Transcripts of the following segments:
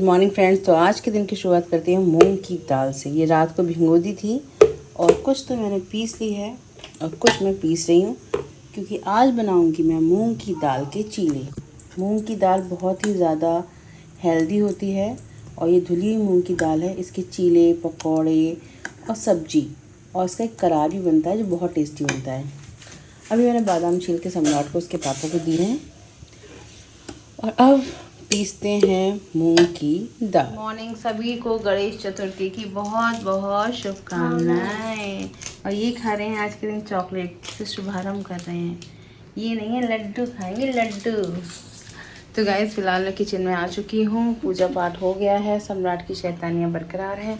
Good morning friends. तो आज के दिन की शुरुआत करते हैं मूंग की दाल से। ये रात को भिगो दी थी और कुछ तो मैंने पीस ली है और कुछ मैं पीस रही हूँ, क्योंकि आज बनाऊँगी मैं मूंग की दाल के चीले। मूंग की दाल बहुत ही ज़्यादा हेल्दी होती है और ये धुली हुई मूंग की दाल है। इसके चीले, पकौड़े और सब्जी और इसका एक करार भी बनता है जो बहुत टेस्टी बनता है। अभी मैंने बादाम छील के सम्राट को उसके पापा को दिए हैं और अब पीसते हैं मूंग की दाल। मॉर्निंग सभी को गणेश चतुर्थी की बहुत बहुत शुभकामनाएं। और ये खा रहे हैं आज के दिन चॉकलेट से शुभारंभ कर रहे हैं। ये नहीं है, लड्डू खाएंगे, लड्डू। तो गाइस फिलहाल मैं किचन में आ चुकी हूँ। पूजा पाठ हो गया है, सम्राट की शैतानियाँ बरकरार हैं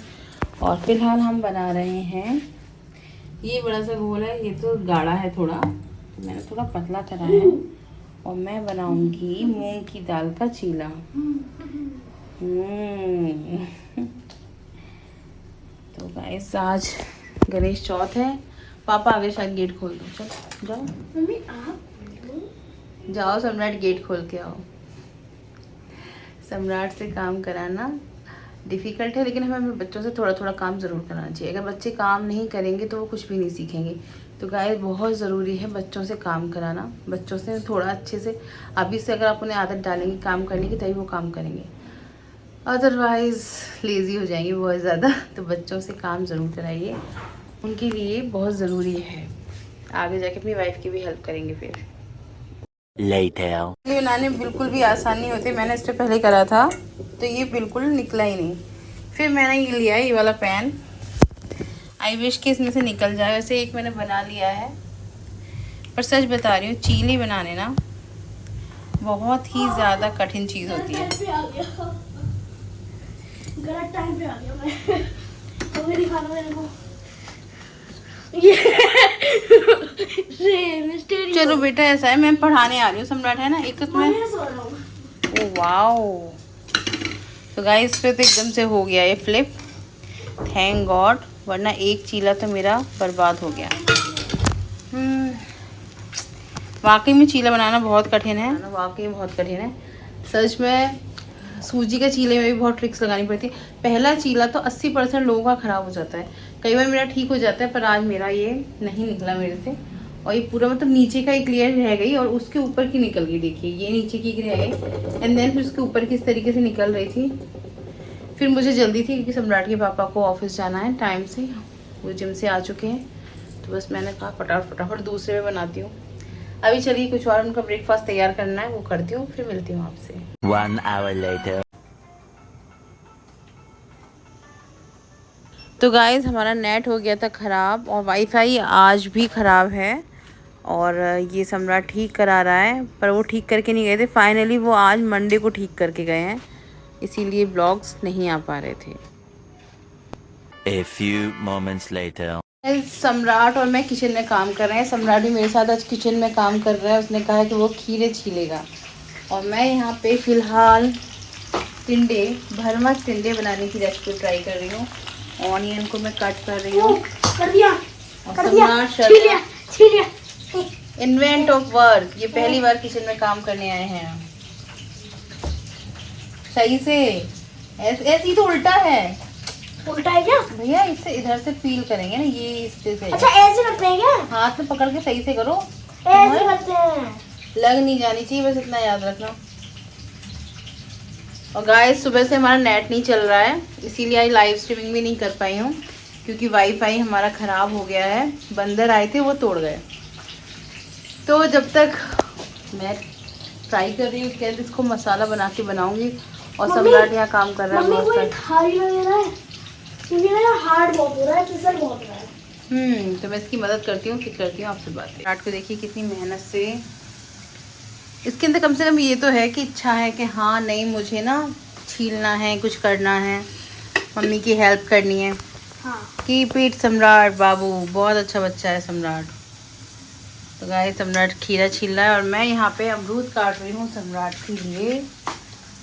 और फिलहाल हम बना रहे हैं। ये बड़ा सा घोल है, ये तो गाढ़ा है थोड़ा, तो मैंने थोड़ा पतला करा है और मैं बनाऊंगी मूंग की दाल का चीला। तो गाइस आज गणेश चौथ है। पापा आगे शायद गेट खोल दो, चल जाओ मम्मी, आप जाओ, सम्राट गेट खोल के आओ। सम्राट से काम कराना डिफ़िकल्ट है, लेकिन हमें बच्चों से थोड़ा थोड़ा काम ज़रूर कराना चाहिए। अगर बच्चे काम नहीं करेंगे तो वो कुछ भी नहीं सीखेंगे। तो गाइस बहुत ज़रूरी है बच्चों से काम कराना, बच्चों से थोड़ा अच्छे से। अभी से अगर आप उन्हें आदत डालेंगे काम करने की तभी वो काम करेंगे, अदरवाइज़ लेज़ी हो जाएंगे बहुत ज़्यादा। तो बच्चों से काम ज़रूर कराइए, उनके लिए बहुत ज़रूरी है। आगे जाके अपनी वाइफ की भी हेल्प करेंगे फिर। ये बनाने बिल्कुल भी आसान नहीं होते। मैंने इससे पहले करा था तो ये बिल्कुल निकला ही नहीं। फिर मैंने ये लिया ये वाला पैन। आई विश कि इसमें से निकल जाए। वैसे एक मैंने बना लिया है, पर सच बता रही हूँ चीले बनाने ना बहुत ही ज़्यादा कठिन चीज़ होती है। गलत टाइम पे आ गया मैं। तो मेरी खाना मेरे को चलो बेटा, ऐसा है मैं पढ़ाने आ रही हूँ, सम्राट है ना, एक तो तुम्हें। Oh wow. तो गाइस पे तो एकदम से हो गया ये फ्लिप, थैंक गॉड, वरना एक चीला तो मेरा बर्बाद हो गया। वाकई में चीला बनाना बहुत कठिन है, वाकई में बहुत कठिन है सच में। सूजी के चीले में भी बहुत ट्रिक्स लगानी पड़ती है। पहला चीला तो 80% लोगों का ख़राब हो जाता है, कई बार मेरा ठीक हो जाता है, पर आज मेरा ये नहीं निकला मेरे से। और ये पूरा मतलब नीचे का एक लेयर रह गई और उसके ऊपर की निकल गई। देखिए ये नीचे की रह गई एंड देन फिर उसके ऊपर की इस तरीके से निकल रही थी। फिर मुझे जल्दी थी क्योंकि सम्राट के पापा को ऑफिस जाना है टाइम से, वो जिम से आ चुके हैं। तो बस मैंने कहा फटाफट दूसरे में बनाती हूँ। अभी चलिए कुछ और उनका ब्रेकफास्ट तैयार करना है, वो करती हूँ, फिर मिलती हूँ आपसे। 1 hour later. तो गाइस हमारा नेट हो गया था ख़राब और वाईफाई आज भी ख़राब है और ये सम्राट ठीक करा रहा है, पर वो ठीक करके नहीं गए थे। फाइनली वो आज मंडे को ठीक करके गए हैं, इसीलिए ब्लॉग्स नहीं आ पा रहे थे। A few moments later. सम्राट और मैं किचन में काम कर रहे हैं। सम्राट भी मेरे साथ आज किचन में काम कर रहा है। उसने कहा कि वो खीरे छीलेगा और मैं यहाँ पे फ़िलहाल टिंडे, भरमक टिंडे बनाने की रेसिपी ट्राई कर रही हूँ। ऑनियन को मैं कट कर रही हूँ। कर दिया, इन्वेंट ऑफ वर्क, ये पहली बार किचन में काम करने आए हैं। सही से, ऐसी तो उल्टा है। उल्टा है क्या भैया? इससे इधर से फील करेंगे ना, ये इससे से। अच्छा ऐसे करते हैं क्या? हाथ में पकड़ के सही से करो, ऐसे करते हैं, लग नहीं जानी चाहिए, बस इतना याद रखना। और गाइस सुबह से हमारा नेट नहीं चल रहा है, इसीलिए आज लाइव स्ट्रीमिंग भी नहीं कर पाई हूँ, क्योंकि वाईफाई हमारा ख़राब हो गया है। बंदर आए थे, वो तोड़ गए। तो जब तक मैं फ्राई कर रही हूँ उसके बाद इसको मसाला बना के बनाऊँगी। और सम्राट यहाँ काम कर रहा है बहुत सारा। थाली वगैरह है क्योंकि मेरा हार्ड बहुत हो रहा है, फिसल बहुत हो रहा है। तो मैं इसकी मदद करती हूँ, फिर करती हूँ आपसे बात। सम्राट को देखिए कितनी मेहनत से, इसके अंदर कम से कम ये तो है कि इच्छा है कि हाँ नहीं मुझे ना छीलना है, कुछ करना है, मम्मी की हेल्प करनी है। हाँ। कीप इट सम्राट बाबू, बहुत अच्छा बच्चा है सम्राट। तो गाइस सम्राट खीरा छील रहा है और मैं यहाँ पे अमरूद काट रही हूँ सम्राट के लिए।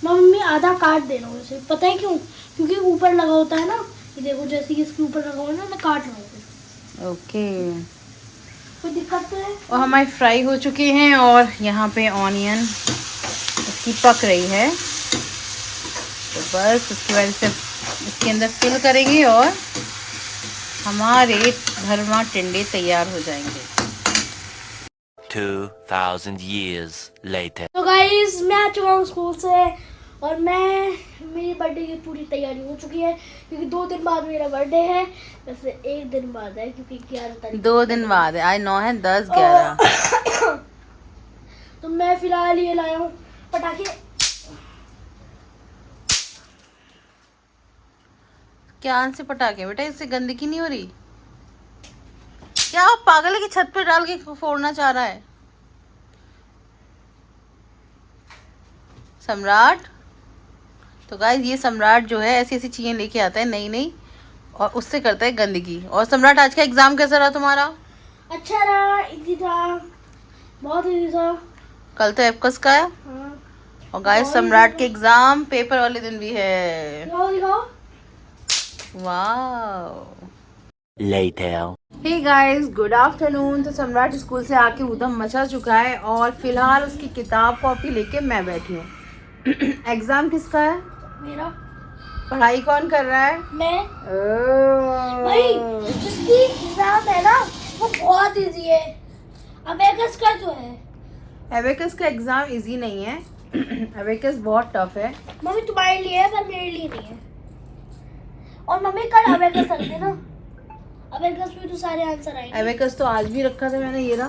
मम्मी आधा काट दे रहा हूँ इसे, पता है क्यों? क्योंकि ऊपर लगा होता है ना, ये देखो जैसे कि इसके ऊपर लगा हुआ है ना, मैं काट रहा हूँ। ओके, कोई दिक्कत तो है? और हमारी फ्राई हो चुकी हैं और यहाँ पे ऑनियन इसकी पक रही है। तो बस उसके बाद इसे इसके अंदर फिल करेंगे और हमारे भरमा टिंडे तैयार हो जाएंगे। 2000 years later. तो गाइस मैं आ चुका हूँ स्कूल से और मेरी बर्थडे की पूरी तैयारी हो चुकी है क्योंकि 2 दिन बाद मेरा बर्थडे है। वैसे 1 दिन बाद है क्योंकि 11 तारीख 2 दिन बाद है, आज 9 है 10 11। तो मैं फिलहाल ये लाया हूँ पटाखे। क्या से पटाखे बेटा, इससे गंदगी नहीं हो रही क्या? आप पागल है कि छत पे डाल के फोड़ना चाह रहा है सम्राट? तो गाइस ये सम्राट जो है ऐसी ऐसी चीजें लेके आता है नई नई और उससे करता है गंदगी। और सम्राट आज का एग्जाम कैसा रहा तुम्हारा? अच्छा रहा, इजी था, बहुत इजी था। कल तो एपकस का है। हाँ। और गाइस सम्राट के एग्जाम पेपर वाले दिन भी है। दिखाओ दिखाओ। Wow. Later. Hey guys good afternoon. तो सम्राट स्कूल से आके उधम मचा चुका है और फिलहाल उसकी किताब कॉपी लेके मैं बैठी हूँ। एग्जाम किसका है? मेरा। पढ़ाई कौन कर रहा है? मैं। भाई जिसकी एग्जाम है ना वो बहुत इजी है। अबेकस का जो है, एबेकस का एग्जाम इजी नहीं है। एबेकस बहुत टफ है। मम्मी तुम्हारे लिए है पर मेरे लिए नहीं है। और मम्मी कल अबेकस रख देना, अबेकस में तो सारे आंसर आएंगे। एबेकस तो आज भी रखा था मैंने, ये रहा।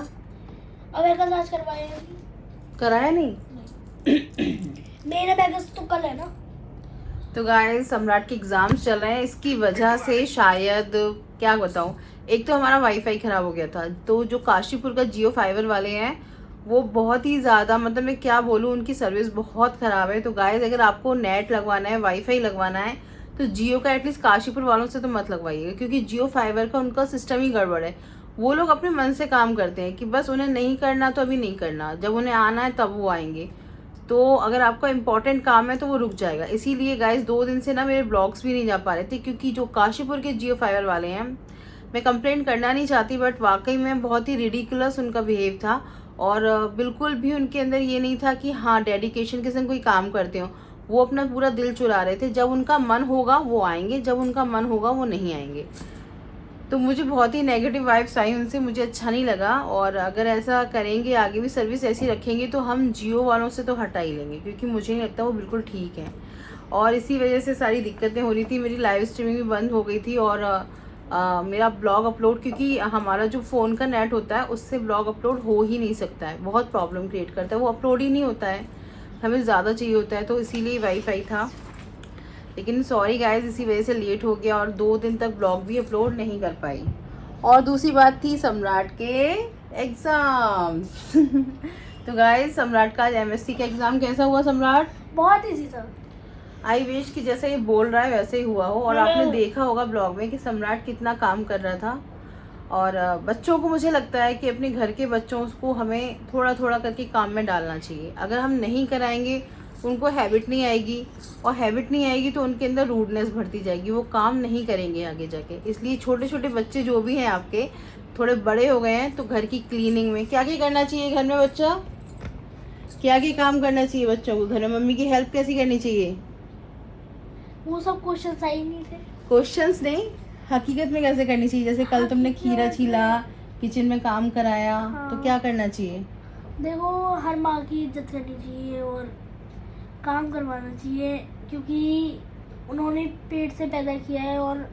अबेकस आज करवाए कराया नहीं। मेरे अबेकस तो कल है ना। तो गाइस सम्राट के एग्जाम्स चल रहे हैं, इसकी वजह से शायद क्या बताऊं, एक तो हमारा वाईफाई खराब हो गया था। तो जो काशीपुर का जियो फाइबर वाले हैं वो बहुत ही ज़्यादा, मतलब मैं क्या बोलूं, उनकी सर्विस बहुत ख़राब है। तो गाइस अगर आपको नेट लगवाना है, वाईफाई लगवाना है तो जियो का एटलीस्ट काशीपुर वालों से तो मत लगवाइएगा क्योंकि जियो फाइबर का उनका सिस्टम ही गड़बड़ है। वो लोग अपने मन से काम करते हैं कि बस उन्हें नहीं करना तो अभी नहीं करना, जब उन्हें आना है तब वो आएंगे। तो अगर आपका इंपॉर्टेंट काम है तो वो रुक जाएगा। इसीलिए गाइस 2 दिन से ना मेरे ब्लॉग्स भी नहीं जा पा रहे थे क्योंकि जो काशीपुर के जियो फाइबर वाले हैं, मैं कंप्लेंट करना नहीं चाहती बट वाकई में बहुत ही रिडिकुलस उनका बिहेव था और बिल्कुल भी उनके अंदर ये नहीं था कि हाँ डेडिकेशन के संग कोई काम करते हो। वो अपना पूरा दिल चुरा रहे थे। जब उनका मन होगा वो आएंगे, जब उनका मन होगा वो नहीं आएंगे। तो मुझे बहुत ही नेगेटिव वाइब्स आई उनसे, मुझे अच्छा नहीं लगा। और अगर ऐसा करेंगे, आगे भी सर्विस ऐसी रखेंगे तो हम जियो वालों से तो हटा ही लेंगे क्योंकि मुझे नहीं लगता वो बिल्कुल ठीक है। और इसी वजह से सारी दिक्कतें हो रही थी। मेरी लाइव स्ट्रीमिंग भी बंद हो गई थी और मेरा ब्लॉग अपलोड, क्योंकि हमारा जो फ़ोन का नेट होता है उससे ब्लॉग अपलोड हो ही नहीं सकता है, बहुत प्रॉब्लम क्रिएट करता है, वो अपलोड ही नहीं होता है, हमें ज़्यादा चाहिए होता है। तो इसीलिए वाईफाई था। लेकिन सॉरी गाइस, इसी वजह से लेट हो गया और 2 दिन तक ब्लॉग भी अपलोड नहीं कर पाई। और दूसरी बात थी सम्राट के एग्ज़ाम्स। तो गाइस सम्राट का आज एमएससी का एग्ज़ाम कैसा हुआ सम्राट? बहुत इजी था। आई विश कि जैसे ये बोल रहा है वैसे ही हुआ हो। और आपने देखा होगा ब्लॉग में कि सम्राट कितना काम कर रहा था। और बच्चों को मुझे लगता है कि अपने घर के बच्चों को हमें थोड़ा थोड़ा करके काम में डालना चाहिए। अगर हम नहीं कराएंगे उनको हैबिट नहीं आएगी, और हैबिट नहीं आएगी तो उनके अंदर रूडनेस बढ़ती जाएगी, वो काम नहीं करेंगे आगे जाके। इसलिए छोटे छोटे बच्चे जो भी हैं आपके, थोड़े बड़े हो गए हैं तो घर की क्लीनिंग में क्या क्या करना चाहिए, घर में बच्चा क्या क्या काम करना चाहिए बच्चों को, घर में मम्मी की हेल्प कैसी करनी चाहिए? वो सब क्वेश्चन सही नहीं थे। क्वेश्चंस नहीं, हकीकत में कैसे करनी चाहिए? जैसे कल तुमने खीरा छीला, किचन में काम कराया, हाँ। तो क्या करना चाहिए? देखो हर माँ की इज्जत करनी चाहिए और काम करवाना चाहिए क्योंकि उन्होंने पेट से पैदा किया है और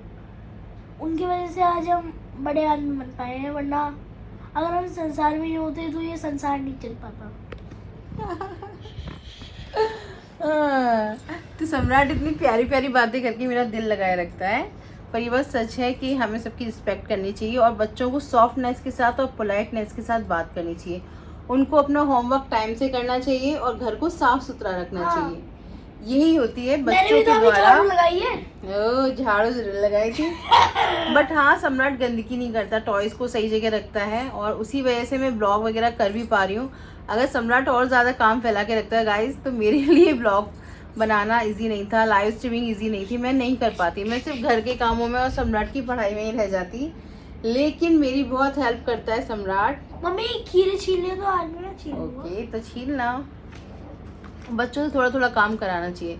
उनकी वजह से आज हम बड़े आदमी बन पाए हैं, वरना अगर हम संसार में नहीं होते तो ये संसार नहीं चल पाता। तो सम्राट इतनी प्यारी प्यारी बातें करके मेरा दिल लगाए रखता है। पर ये बात सच है कि हमें सबकी रिस्पेक्ट करनी चाहिए और बच्चों को सॉफ्टनेस के साथ और पोलाइटनेस के साथ बात करनी चाहिए। उनको अपना होमवर्क टाइम से करना चाहिए और घर को साफ सुथरा रखना चाहिए। यही होती है बच्चों के द्वारा। झाड़ू लगाई है। ओ झाड़ू लगाई थी। बट हाँ सम्राट गंदगी नहीं करता, टॉयज को सही जगह रखता है और उसी वजह से मैं ब्लॉग वगैरह कर भी पा रही हूँ। अगर सम्राट और ज़्यादा काम फैला के रखता है गाइस तो मेरे लिए ब्लॉग बनाना इजी नहीं था, लाइव स्ट्रीमिंग इजी नहीं थी, मैं नहीं कर पाती। मैं सिर्फ घर के कामों में और सम्राट की पढ़ाई में ही रह जाती। लेकिन मेरी बहुत हेल्प करता है सम्राट। मम्मी खीरे छील ले तो आज मैं छील लूंगा। ओके तो छीलना। बच्चों से थोड़ा थोड़ा काम कराना चाहिए।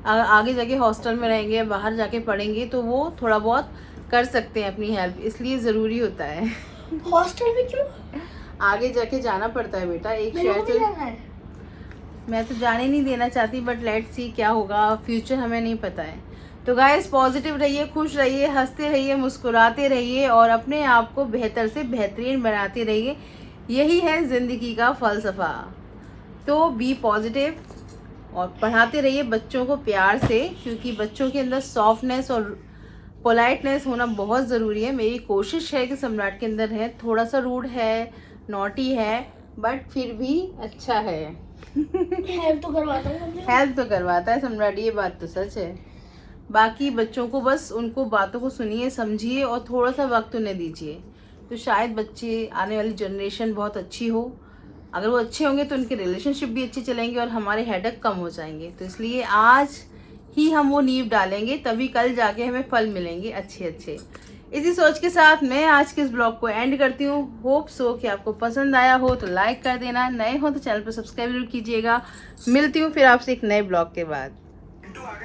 आगे जाके हॉस्टल में रहेंगे या बाहर जाके पढ़ेंगे तो वो थोड़ा बहुत कर सकते हैं अपनी हेल्प, इसलिए ज़रूरी होता है। हॉस्टल में क्यों? आगे जाके जाना पड़ता है बेटा, एक मेरे को शहर भी से। जाना है। मैं तो जाने नहीं देना चाहती, बट लेट्स सी क्या होगा, फ्यूचर हमें नहीं पता है। तो गाइस पॉजिटिव रहिए, खुश रहिए, हंसते रहिए, मुस्कुराते रहिए और अपने आप को बेहतर से बेहतरीन बनाते रहिए। यही है ज़िंदगी का फ़लसफ़ा। तो बी पॉजिटिव और पढ़ाते रहिए बच्चों को प्यार से, क्योंकि बच्चों के अंदर सॉफ्टनेस और पोलाइटनेस होना बहुत ज़रूरी है। मेरी कोशिश है कि सम्राट के अंदर है, थोड़ा सा रूड है, नॉटी है, बट फिर भी अच्छा है। हेल्प तो करवाता हूँ। हेल्प तो करवाता है सम्राट, ये बात तो सच है। बाकी बच्चों को बस उनको बातों को सुनिए, समझिए और थोड़ा सा वक्त उन्हें दीजिए, तो शायद बच्चे, आने वाली जनरेशन बहुत अच्छी हो। अगर वो अच्छे होंगे तो उनके रिलेशनशिप भी अच्छे चलेंगे और हमारे हेडेक कम हो जाएंगे। तो इसलिए आज ही हम वो नींव डालेंगे, तभी कल जाके हमें फल मिलेंगे अच्छे अच्छे। इसी सोच के साथ मैं आज के इस ब्लॉग को एंड करती हूँ। होप सो कि आपको पसंद आया हो तो लाइक कर देना, नए हो तो चैनल पर सब्सक्राइब जरूर कीजिएगा। मिलती हूँ फिर आपसे एक नए ब्लॉग के बाद।